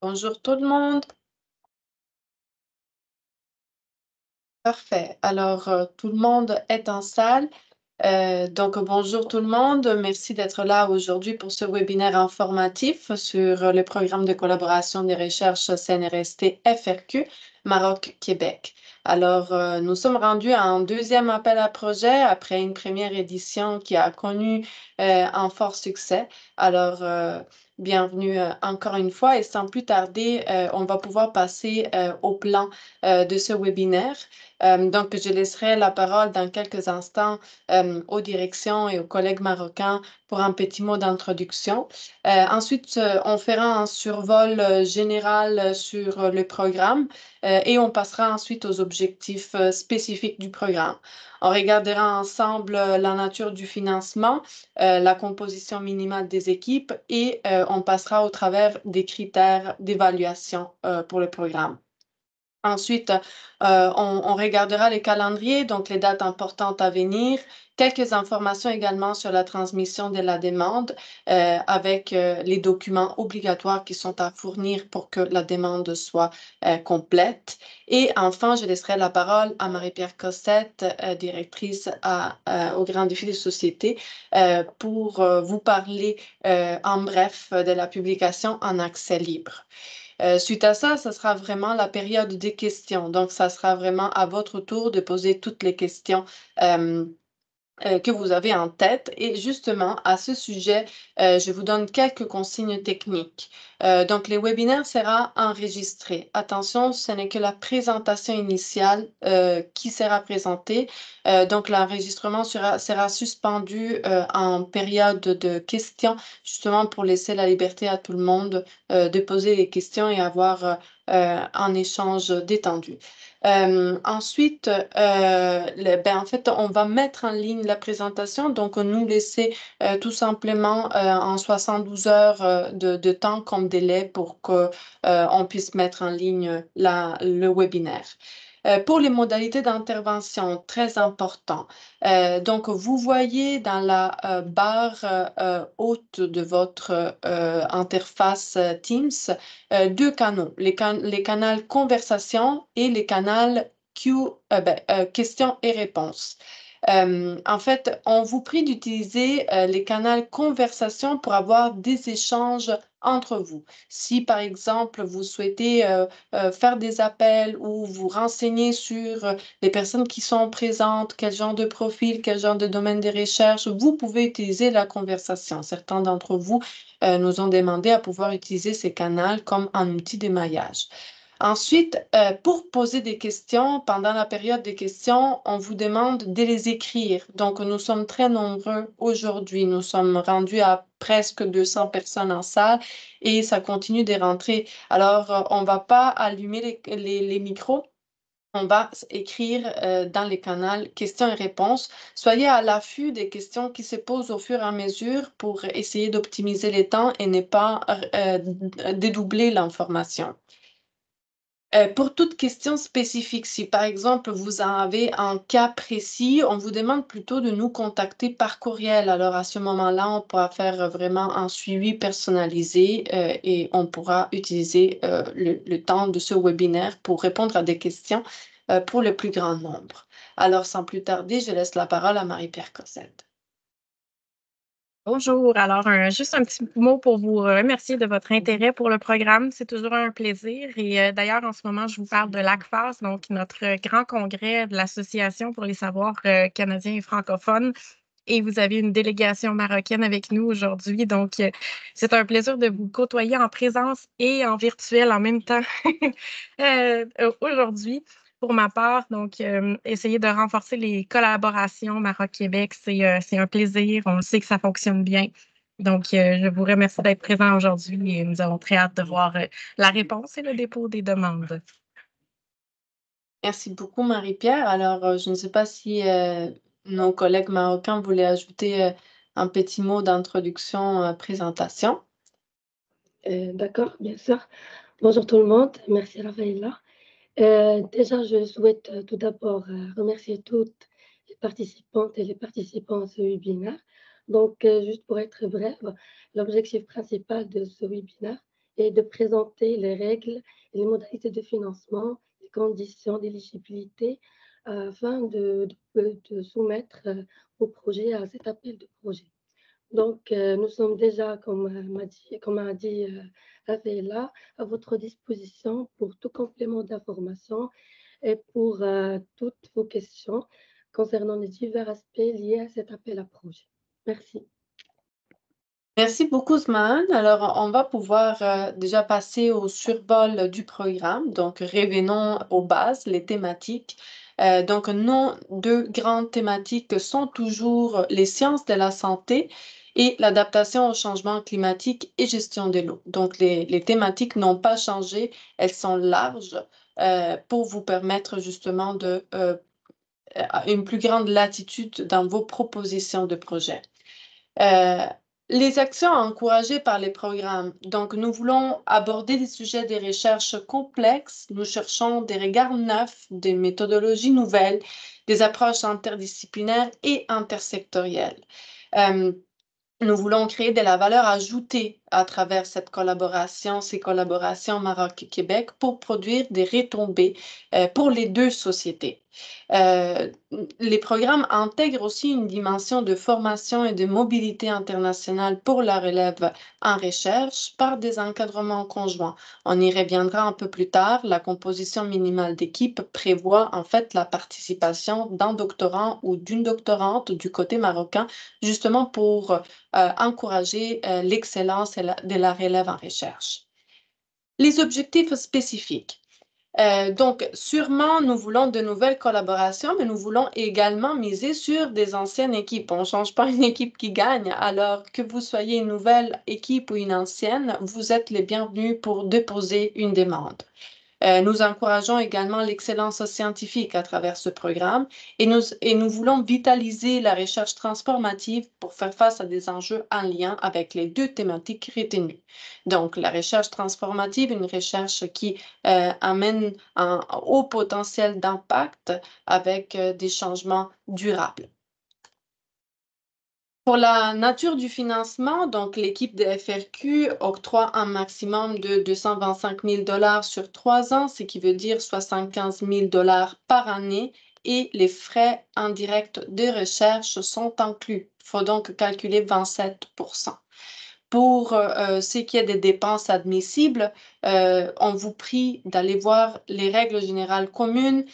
Bonjour tout le monde. Parfait. Alors, tout le monde est en salle. Donc, bonjour tout le monde. Merci d'être là aujourd'hui pour ce webinaire informatif sur le programme de collaboration des recherches CNRST FRQ Maroc-Québec. Alors, nous sommes rendus à un deuxième appel à projet après une première édition qui a connu un fort succès. Alors, bienvenue encore une fois et sans plus tarder, on va pouvoir passer au plan de ce webinaire. Donc, je laisserai la parole dans quelques instants aux directions et aux collègues marocains pour un petit mot d'introduction. Ensuite, on fera un survol général sur le programme et on passera ensuite aux objectifs spécifiques du programme. On regardera ensemble la nature du financement, la composition minimale des équipes et on passera au travers des critères d'évaluation pour le programme. Ensuite, on regardera les calendriers, donc les dates importantes à venir, quelques informations également sur la transmission de la demande avec les documents obligatoires qui sont à fournir pour que la demande soit complète. Et enfin, je laisserai la parole à Marie-Pierre Cossette, directrice au Grand Défi des sociétés, pour vous parler en bref de la publication en accès libre. Suite à ça, ça sera vraiment la période des questions. Donc, ça sera vraiment à votre tour de poser toutes les questions euh, que vous avez en tête. Et justement, à ce sujet, je vous donne quelques consignes techniques. Donc, les webinaires seront enregistrés. Attention, ce n'est que la présentation initiale qui sera présentée. Donc, l'enregistrement sera suspendu en période de questions, justement pour laisser la liberté à tout le monde de poser des questions et avoir un échange détendu. Ensuite, en fait, on va mettre en ligne la présentation, donc nous laisser tout simplement en 72 heures de temps comme délai pour que on puisse mettre en ligne le webinaire. Pour les modalités d'intervention, très important. Donc, vous voyez dans la barre haute de votre interface Teams deux canaux, les canaux conversation et les canaux questions et réponses. En fait, on vous prie d'utiliser les canaux conversation pour avoir des échanges entre vous. Si, par exemple, vous souhaitez faire des appels ou vous renseigner sur les personnes qui sont présentes, quel genre de profil, quel genre de domaine de recherche, vous pouvez utiliser la conversation. Certains d'entre vous nous ont demandé à pouvoir utiliser ces canaux comme un outil d'émaillage. Ensuite, pour poser des questions, pendant la période des questions, on vous demande de les écrire. Donc, nous sommes très nombreux aujourd'hui. Nous sommes rendus à presque 200 personnes en salle et ça continue de rentrer. Alors, on ne va pas allumer les micros. On va écrire dans les canaux questions et réponses. Soyez à l'affût des questions qui se posent au fur et à mesure pour essayer d'optimiser les temps et ne pas dédoubler l'information. Pour toute question spécifique, si par exemple vous avez un cas précis, on vous demande plutôt de nous contacter par courriel. Alors à ce moment-là, on pourra faire vraiment un suivi personnalisé et on pourra utiliser le temps de ce webinaire pour répondre à des questions pour le plus grand nombre. Alors sans plus tarder, je laisse la parole à Marie-Pierre Cossette. Bonjour. Alors, juste un petit mot pour vous remercier de votre intérêt pour le programme. C'est toujours un plaisir. Et d'ailleurs, en ce moment, je vous parle de l'ACFAS, donc notre grand congrès de l'Association pour les savoirs canadiens et francophones. Et vous avez une délégation marocaine avec nous aujourd'hui. Donc, c'est un plaisir de vous côtoyer en présence et en virtuel en même temps aujourd'hui. Pour ma part, donc, essayer de renforcer les collaborations Maroc-Québec, c'est un plaisir. On sait que ça fonctionne bien. Donc, je vous remercie d'être présent aujourd'hui et nous avons très hâte de voir la réponse et le dépôt des demandes. Merci beaucoup, Marie-Pierre. Alors, je ne sais pas si nos collègues marocains voulaient ajouter un petit mot d'introduction, présentation. D'accord, bien sûr. Bonjour tout le monde, merci Rafaela. Déjà, je souhaite tout d'abord remercier toutes les participantes et les participants à ce webinaire. Donc, juste pour être bref, l'objectif principal de ce webinaire et de présenter les règles et les modalités de financement, les conditions d'éligibilité afin de soumettre vos projets à cet appel de projet. Donc, nous sommes déjà, comme a dit Rafaela, à votre disposition pour tout complément d'information et pour toutes vos questions concernant les divers aspects liés à cet appel à projet. Merci. Merci beaucoup, Smaan. Alors, on va pouvoir déjà passer au survol du programme. Donc, revenons aux bases, les thématiques. Donc, nos deux grandes thématiques sont toujours les sciences de la santé et l'adaptation au changement climatique et gestion de l'eau. Donc, les thématiques n'ont pas changé. Elles sont larges pour vous permettre justement de une plus grande latitude dans vos propositions de projet. Les actions encouragées par les programmes. Donc, nous voulons aborder des sujets de recherche complexes. Nous cherchons des regards neufs, des méthodologies nouvelles, des approches interdisciplinaires et intersectorielles. Nous voulons créer de la valeur ajoutée à travers cette collaboration, ces collaborations Maroc-Québec pour produire des retombées pour les deux sociétés. Les programmes intègrent aussi une dimension de formation et de mobilité internationale pour la relève en recherche par des encadrements conjoints. On y reviendra un peu plus tard. La composition minimale d'équipe prévoit en fait la participation d'un doctorant ou d'une doctorante du côté marocain, justement pour encourager l'excellence de la relève en recherche. Les objectifs spécifiques. Donc, sûrement, nous voulons de nouvelles collaborations, mais nous voulons également miser sur des anciennes équipes. On ne change pas une équipe qui gagne. Alors que vous soyez une nouvelle équipe ou une ancienne, vous êtes les bienvenus pour déposer une demande. Nous encourageons également l'excellence scientifique à travers ce programme et nous voulons vitaliser la recherche transformative pour faire face à des enjeux en lien avec les deux thématiques retenues. Donc, la recherche transformative, une recherche qui amène un haut potentiel d'impact avec des changements durables. Pour la nature du financement, donc l'équipe de FRQ octroie un maximum de 225 000 $ sur 3 ans, ce qui veut dire 75 000 $ par année, et les frais indirects de recherche sont inclus. Il faut donc calculer 27 %. Pour ce qui est des dépenses admissibles, on vous prie d'aller voir les règles générales communes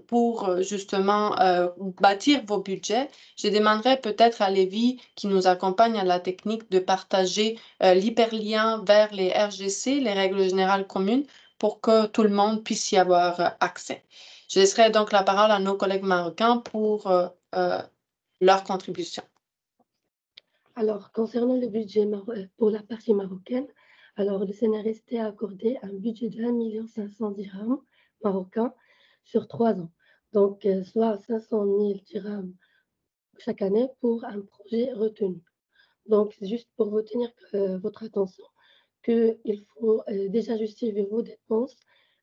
pour justement bâtir vos budgets. Je demanderai peut-être à Lévi, qui nous accompagne à la technique, de partager l'hyperlien vers les RGC, les règles générales communes, pour que tout le monde puisse y avoir accès. Je laisserai donc la parole à nos collègues marocains pour leur contribution. Alors, concernant le budget pour la partie marocaine, alors le CNRST a accordé un budget de 1 500 000 dirhams marocains sur 3 ans. Donc, soit 500 000 dirhams chaque année pour un projet retenu. Donc, c'est juste pour retenir votre attention qu'il faut déjà justifier vos dépenses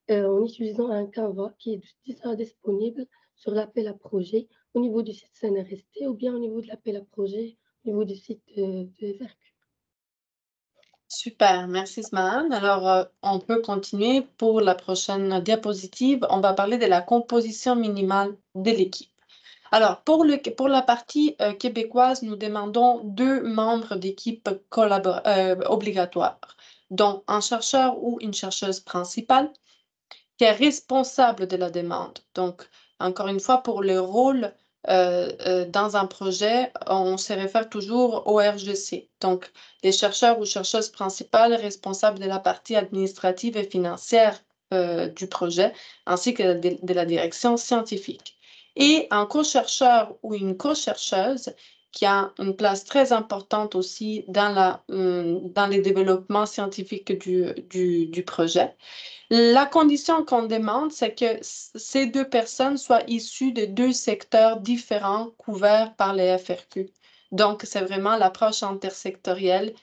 en utilisant un Canva qui est déjà disponible sur l'appel à projet au niveau du site CNRST ou bien au niveau de l'appel à projet au niveau du site de FRQ. Super, merci Smaan. Alors, on peut continuer pour la prochaine diapositive. On va parler de la composition minimale de l'équipe. Alors, pour la partie québécoise, nous demandons 2 membres d'équipe obligatoires, dont un chercheur ou une chercheuse principale qui est responsable de la demande. Donc, encore une fois, pour le rôle dans un projet, on se réfère toujours au RGC. Donc, les chercheurs ou chercheuses principales responsables de la partie administrative et financière du projet, ainsi que de la direction scientifique. Et un co-chercheur ou une co-chercheuse qui a une place très importante aussi dans les développements scientifiques du projet. La condition qu'on demande, c'est que ces 2 personnes soient issues de 2 secteurs différents couverts par les FRQ. Donc, c'est vraiment l'approche intersectorielle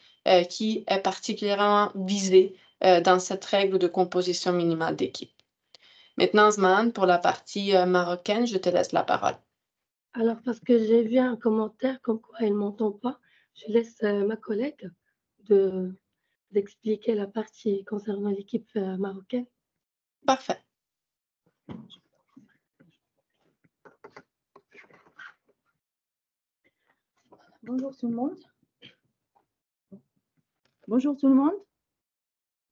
qui est particulièrement visée dans cette règle de composition minimale d'équipe. Maintenant, Zman, pour la partie marocaine, je te laisse la parole. Alors, parce que j'ai vu un commentaire comme quoi elle ne m'entend pas, je laisse ma collègue de d'expliquer la partie concernant l'équipe marocaine. Parfait. Bonjour tout le monde. Bonjour tout le monde.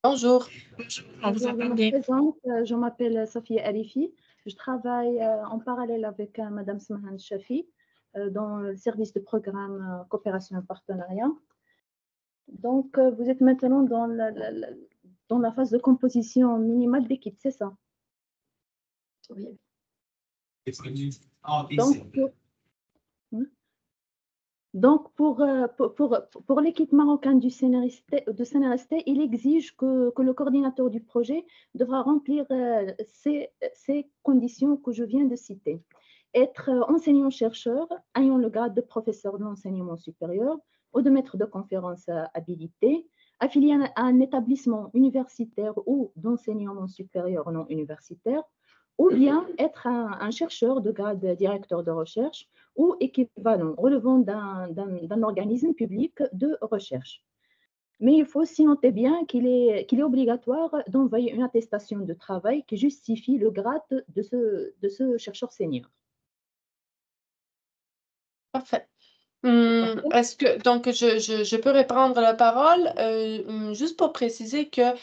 Bonjour. On vous Je entend me bien. présente, je m'appelle Safia Arifi. Je travaille en parallèle avec Madame Smahan Chafi dans le service de programme coopération et partenariat. Donc, vous êtes maintenant dans la phase de composition minimale d'équipe, c'est ça? Oui. Donc, pour l'équipe marocaine du CNRST, il exige que le coordinateur du projet devra remplir ces conditions que je viens de citer. Être enseignant-chercheur, ayant le grade de professeur de l'enseignement supérieur ou de maître de conférence habilité, affilié à un établissement universitaire ou d'enseignement supérieur non universitaire, ou bien être un chercheur de grade directeur de recherche ou équivalent relevant d'un organisme public de recherche. Mais il faut aussi noter bien qu'il est obligatoire d'envoyer une attestation de travail qui justifie le grade de ce chercheur senior. Parfait. Est-ce que, donc, je peux reprendre la parole juste pour préciser que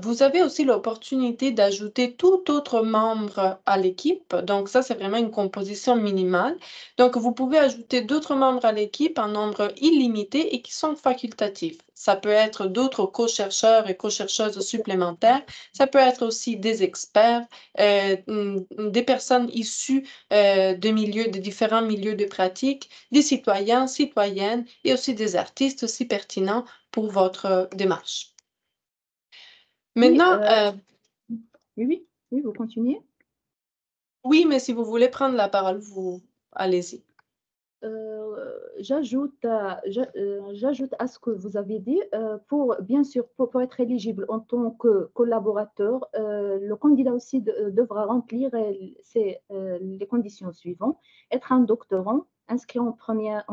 vous avez aussi l'opportunité d'ajouter tout autre membre à l'équipe. Donc, ça, c'est vraiment une composition minimale. Donc, vous pouvez ajouter d'autres membres à l'équipe en nombre illimité et qui sont facultatifs. Ça peut être d'autres co-chercheurs et co-chercheuses supplémentaires. Ça peut être aussi des experts, des personnes issues de différents milieux de pratique, des citoyens, citoyennes et aussi des artistes aussi pertinents pour votre démarche. Maintenant, oui, vous continuez. Oui, mais si vous voulez prendre la parole, vous allez-y. J'ajoute à ce que vous avez dit, bien sûr, pour être éligible en tant que collaborateur, le candidat aussi devra remplir les conditions suivantes. Être un doctorant inscrit en première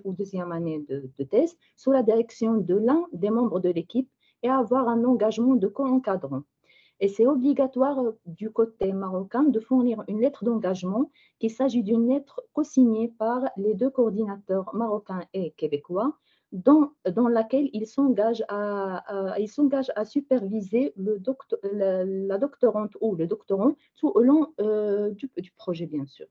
ou deuxième année de thèse sous la direction de l'un des membres de l'équipe et avoir un engagement de co-encadrant. Et c'est obligatoire du côté marocain de fournir une lettre d'engagement, qu'il s'agit d'une lettre co-signée par les deux coordinateurs marocains et québécois, dans laquelle ils s'engagent à superviser la doctorante ou le doctorant tout au long du projet, bien sûr.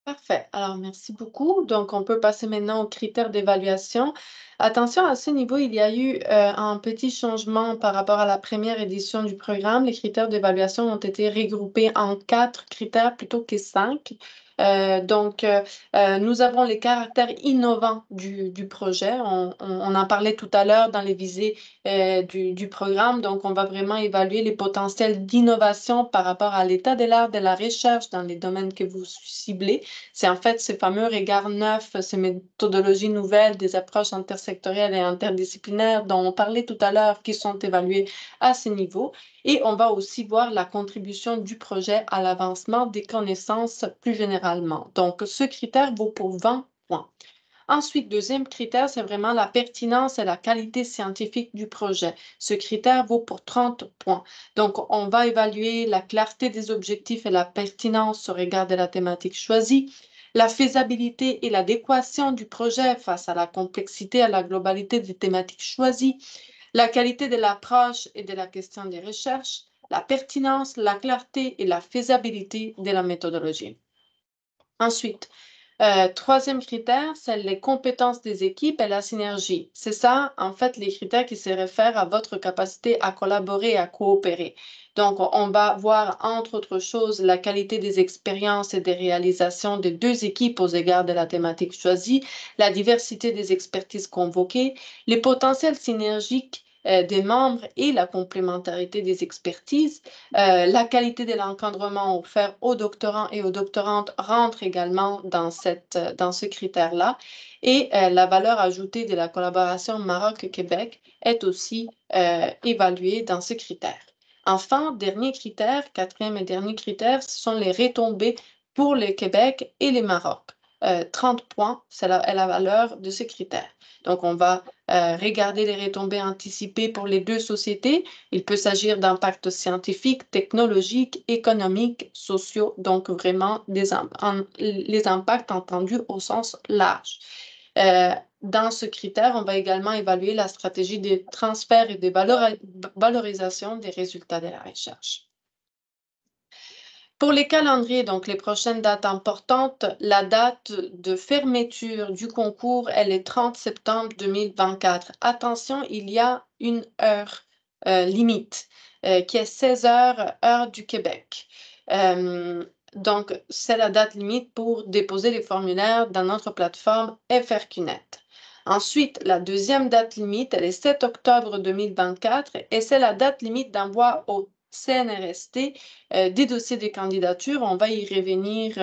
Parfait. Alors, merci beaucoup. Donc, on peut passer maintenant aux critères d'évaluation. Attention, à ce niveau, il y a eu un petit changement par rapport à la première édition du programme. Les critères d'évaluation ont été regroupés en 4 critères plutôt que 5. Nous avons les caractères innovants du projet. On en parlait tout à l'heure dans les visées du programme. Donc, on va vraiment évaluer les potentiels d'innovation par rapport à l'état de l'art de la recherche dans les domaines que vous ciblez. C'est en fait ces fameux regards neufs, ces méthodologies nouvelles, des approches intersectorielles et interdisciplinaires dont on parlait tout à l'heure qui sont évaluées à ce niveau. Et on va aussi voir la contribution du projet à l'avancement des connaissances plus généralement. Donc, ce critère vaut pour 20 points. Ensuite, deuxième critère, c'est vraiment la pertinence et la qualité scientifique du projet. Ce critère vaut pour 30 points. Donc, on va évaluer la clarté des objectifs et la pertinence au regard de la thématique choisie, la faisabilité et l'adéquation du projet face à la complexité et à la globalité des thématiques choisies, la qualité de l'approche et de la question des recherches, la pertinence, la clarté et la faisabilité de la méthodologie. Ensuite, troisième critère, c'est les compétences des équipes et la synergie. C'est ça, en fait, les critères qui se réfèrent à votre capacité à collaborer et à coopérer. Donc, on va voir, entre autres choses, la qualité des expériences et des réalisations des deux équipes aux égards de la thématique choisie, la diversité des expertises convoquées, les potentiels synergiques des membres et la complémentarité des expertises. La qualité de l'encadrement offert aux doctorants et aux doctorantes rentre également dans ce critère-là. Et la valeur ajoutée de la collaboration Maroc-Québec est aussi évaluée dans ce critère. Enfin, dernier critère, quatrième et dernier critère, ce sont les retombées pour le Québec et le Maroc. 30 points, c'est la valeur de ce critère. Donc, on va regarder les retombées anticipées pour les deux sociétés. Il peut s'agir d'impacts scientifiques, technologiques, économiques, sociaux, donc vraiment les impacts entendus au sens large. Dans ce critère, on va également évaluer la stratégie de transfert et de valorisation des résultats de la recherche. Pour les calendriers, donc les prochaines dates importantes, la date de fermeture du concours, elle est 30 septembre 2024. Attention, il y a une heure limite qui est 16 heures, heure du Québec. Donc, c'est la date limite pour déposer les formulaires dans notre plateforme FRQNet. Ensuite, la deuxième date limite, elle est 7 octobre 2024 et c'est la date limite d'envoi au CNRST des dossiers de candidature. On va y revenir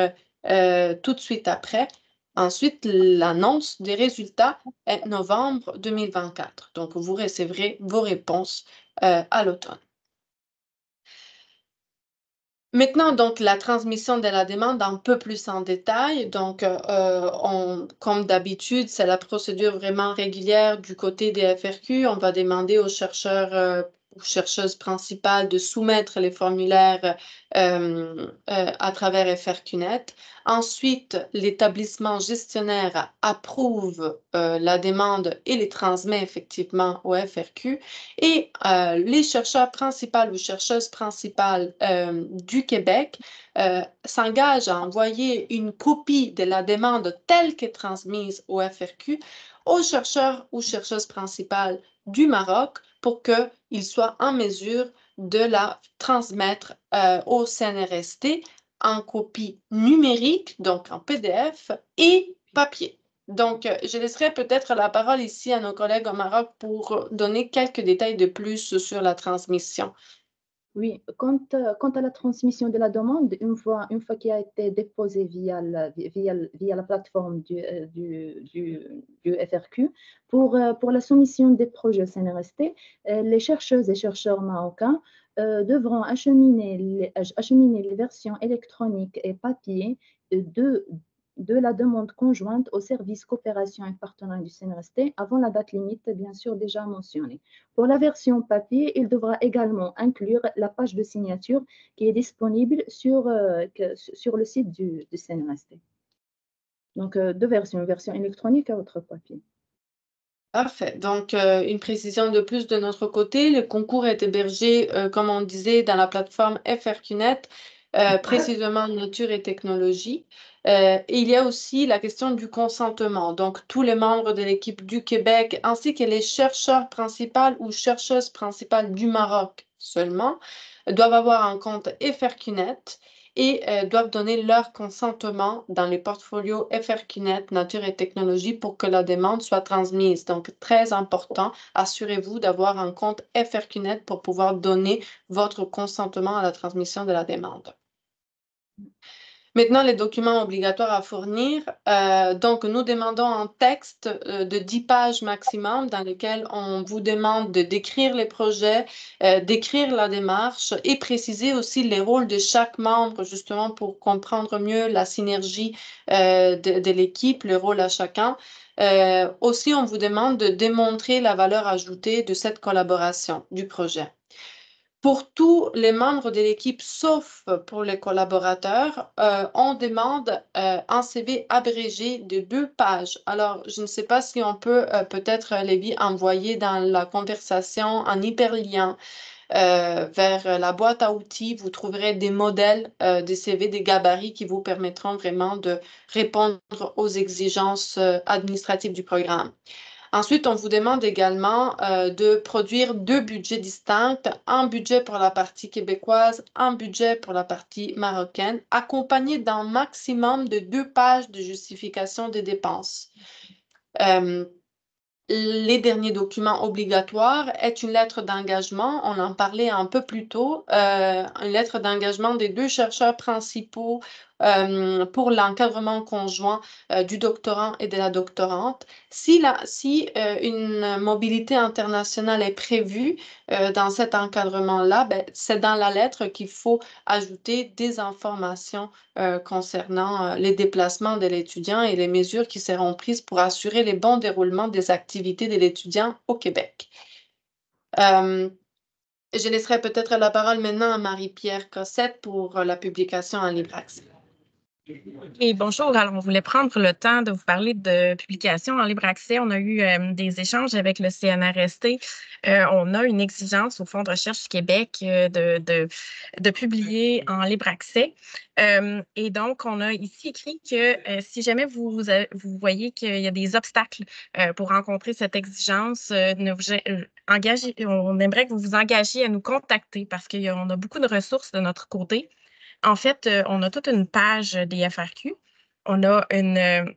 tout de suite après. Ensuite, l'annonce des résultats est novembre 2024. Donc, vous recevrez vos réponses à l'automne. Maintenant, donc, la transmission de la demande un peu plus en détail. Donc, comme d'habitude, c'est la procédure vraiment régulière du côté des FRQ. On va demander aux chercheurs ou chercheuses principales de soumettre les formulaires à travers FRQNet. Ensuite, l'établissement gestionnaire approuve la demande et les transmet effectivement au FRQ. Et les chercheurs principaux ou chercheuses principales du Québec s'engagent à envoyer une copie de la demande telle qu'elle est transmise au FRQ aux chercheurs ou chercheuses principales du Maroc pour qu'ils soient en mesure de la transmettre au CNRST en copie numérique, donc en PDF et papier. Donc, je laisserai peut-être la parole ici à nos collègues au Maroc pour donner quelques détails de plus sur la transmission. Oui, quant à la transmission de la demande, une fois qu'il a été déposé via la plateforme du FRQ, pour la soumission des projets au CNRST, les chercheuses et chercheurs marocains devront acheminer les versions électroniques et papier de la demande conjointe au service coopération et partenariat du CNRST avant la date limite, bien sûr, déjà mentionnée. Pour la version papier, il devra également inclure la page de signature qui est disponible sur le site du CNRST. Donc, deux versions, une version électronique et autre papier. Parfait. Donc, une précision de plus de notre côté, le concours est hébergé, comme on disait, dans la plateforme FRQNet, précisément nature et technologie. Et il y a aussi la question du consentement. Donc, tous les membres de l'équipe du Québec, ainsi que les chercheurs principaux ou chercheuses principales du Maroc seulement, doivent avoir un compte FRQNet et doivent donner leur consentement dans les portfolios FRQNet, Nature et Technologie pour que la demande soit transmise. Donc, très important, assurez-vous d'avoir un compte FRQNet pour pouvoir donner votre consentement à la transmission de la demande. Maintenant, les documents obligatoires à fournir. Donc, nous demandons un texte de 10 pages maximum dans lequel on vous demande de décrire les projets, d'écrire la démarche et préciser aussi les rôles de chaque membre, justement pour comprendre mieux la synergie de l'équipe, le rôle à chacun. Aussi, on vous demande de démontrer la valeur ajoutée de cette collaboration du projet. Pour tous les membres de l'équipe, sauf pour les collaborateurs, on demande un CV abrégé de 2 pages. Alors, je ne sais pas si on peut peut-être, Lévi, envoyer dans la conversation un hyperlien vers la boîte à outils. Vous trouverez des modèles des CV, des gabarits qui vous permettront vraiment de répondre aux exigences administratives du programme. Ensuite, on vous demande également de produire 2 budgets distincts, un budget pour la partie québécoise, un budget pour la partie marocaine, accompagné d'un maximum de 2 pages de justification des dépenses. Les derniers documents obligatoires est une lettre d'engagement, on en parlait un peu plus tôt, une lettre d'engagement des 2 chercheurs principaux pour l'encadrement conjoint du doctorant et de la doctorante. Si une mobilité internationale est prévue dans cet encadrement-là, ben, c'est dans la lettre qu'il faut ajouter des informations concernant les déplacements de l'étudiant et les mesures qui seront prises pour assurer les bons déroulements des activités de l'étudiant au Québec. Je laisserai peut-être la parole maintenant à Marie-Pierre Cossette pour la publication en libre accès. Et bonjour, alors on voulait prendre le temps de vous parler de publication en libre accès. On a eu des échanges avec le CNRST. On a une exigence au Fonds de recherche du Québec de publier en libre accès. Et donc, on a ici écrit que si jamais vous voyez qu'il y a des obstacles pour rencontrer cette exigence, on aimerait que vous vous engagiez à nous contacter parce qu'on a beaucoup de ressources de notre côté. En fait, on a toute une page des FRQ. On a une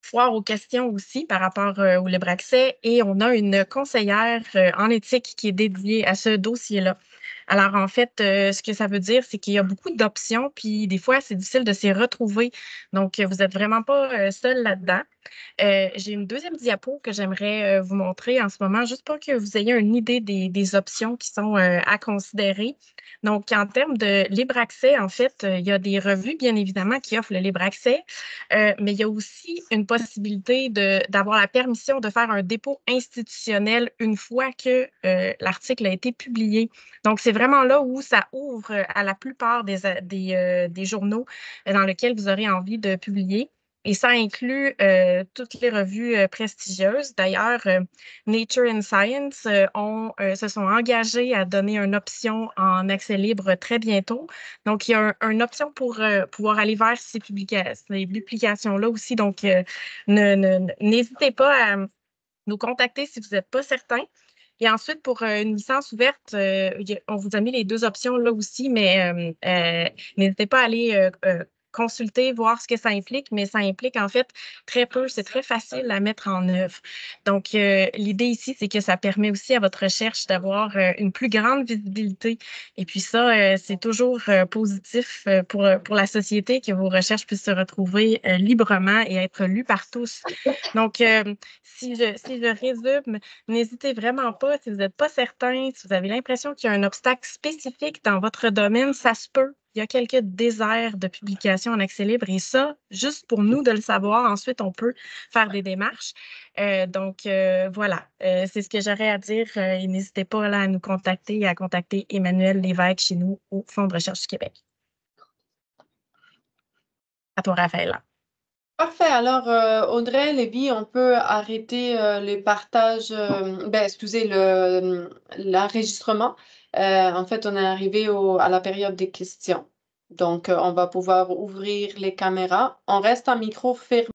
foire aux questions aussi par rapport au libre accès et on a une conseillère en éthique qui est dédiée à ce dossier-là. Alors, en fait, ce que ça veut dire, c'est qu'il y a beaucoup d'options, puis des fois, c'est difficile de s'y retrouver. Donc, vous n'êtes vraiment pas seul là-dedans. J'ai une deuxième diapo que j'aimerais vous montrer en ce moment, juste pour que vous ayez une idée des options qui sont à considérer. Donc, en termes de libre accès, en fait, il y a des revues, bien évidemment, qui offrent le libre accès, mais il y a aussi une possibilité d'avoir la permission de faire un dépôt institutionnel une fois que l'article a été publié. Donc, c'est vraiment là où ça ouvre à la plupart des journaux dans lesquels vous aurez envie de publier. Et ça inclut toutes les revues prestigieuses. D'ailleurs, Nature and Science se sont engagés à donner une option en accès libre très bientôt. Donc, il y a une option pour pouvoir aller vers ces publications-là aussi. Donc, n'hésitez pas à nous contacter si vous n'êtes pas certain. Et ensuite, pour une licence ouverte, on vous a mis les deux options là aussi, mais n'hésitez pas à aller consulter, voir ce que ça implique, mais ça implique en fait très peu, c'est très facile à mettre en œuvre. Donc, l'idée ici, c'est que ça permet aussi à votre recherche d'avoir une plus grande visibilité. Et puis ça, c'est toujours positif pour la société que vos recherches puissent se retrouver librement et être lues par tous. Donc, si je résume, n'hésitez vraiment pas, si vous n'êtes pas certain, si vous avez l'impression qu'il y a un obstacle spécifique dans votre domaine, ça se peut. Il y a quelques déserts de publication en accès libre et ça, juste pour nous de le savoir, ensuite, on peut faire des démarches. Donc, voilà, c'est ce que j'aurais à dire et n'hésitez pas là, à nous contacter et à contacter Emmanuel Lévesque chez nous au Fonds de recherche du Québec. À toi, Raphaël. Parfait. Alors, Audrey, Lévi, on peut arrêter les partages, excusez, l'enregistrement. En fait, on est arrivé à la période des questions. Donc, on va pouvoir ouvrir les caméras. On reste en micro fermé.